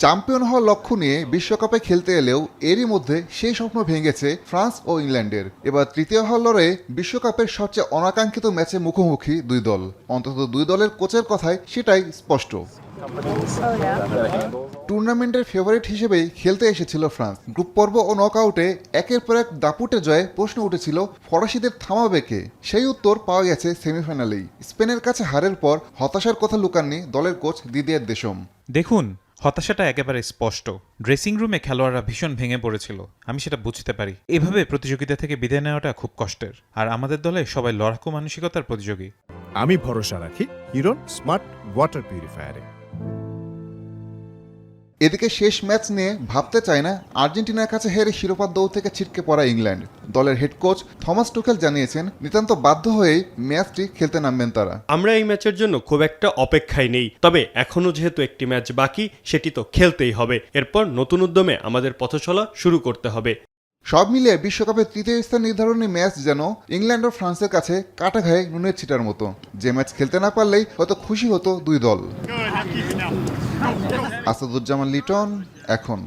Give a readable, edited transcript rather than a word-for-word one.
Champion হওয়ার লক্ষ্য নিয়ে বিশ্বকাপে খেলতে এলেও এরই মধ্যে সেই স্বপ্ন ভেঙেছে ফ্রান্স ও ইংল্যান্ডের। এবার তৃতীয় হওয়ার লড়াইয়ে বিশ্বকাপের সবচেয়ে অনাকাঙ্ক্ষিত ম্যাচে মুখোমুখি দুই দল। অন্তত দুই দলের কোচের কথায় সেটাই স্পষ্ট। টুর্নামেন্টের ফেভারিট হিসেবেই খেলতে এসেছিল ফ্রান্স। গ্রুপ পর্ব ও নকআউটে একের পর এক দাপুটে জয়ে প্রশ্ন উঠেছিল ফরাসিদের থামাবে কে। সেই উত্তর পাওয়া গেছে সেমিফাইনালেই। স্পেনের কাছে হারের পর হতাশার কথা লুকাননি দলের কোচ দিদিয়ের দেশম। দেখুন, হতাশাটা একেবারে স্পষ্ট। ড্রেসিং রুমে খেলোয়াড়রা ভীষণ ভেঙে পড়েছিল, আমি সেটা বুঝতে পারি। এভাবে প্রতিযোগিতা থেকে বিদায় নেওয়াটা খুব কষ্টের, আর আমাদের দলে সবাই লড়াকু মানসিকতার প্রতিযোগী। আমি ভরসা রাখি হিরন স্মার্ট ওয়াটার পিউরিফায়ারে। এদিকে শেষ ম্যাচ নিয়ে ভাবতে চায় না আর্জেন্টিনার কাছে হেরে শিরোপার দৌড় থেকে ছিটকে পড়া ইংল্যান্ড। দলের হেড কোচ থমাস টুখেল জানিয়েছেন নিতান্ত বাধ্য হয়েই ম্যাচটি খেলতে নামবেন তারা। আমরা এই ম্যাচের জন্য খুব একটা অপেক্ষায় নেই, তবে এখনো যেহেতু একটি ম্যাচ বাকি, সেটি তো খেলতেই হবে। এরপর নতুন উদ্যমে আমাদের পথচলা শুরু করতে হবে। সব মিলিয়ে বিশ্বকাপের তৃতীয় স্থান নির্ধারণী ম্যাচ যেন ইংল্যান্ড ও ফ্রান্সের কাছে কাটা ঘায়ে নুনের ছিটার মতো। যে ম্যাচ খেলতে না পারলেই হয়তো খুশি হতো দুই দল। আসাদুজ্জামান লিটন, এখন।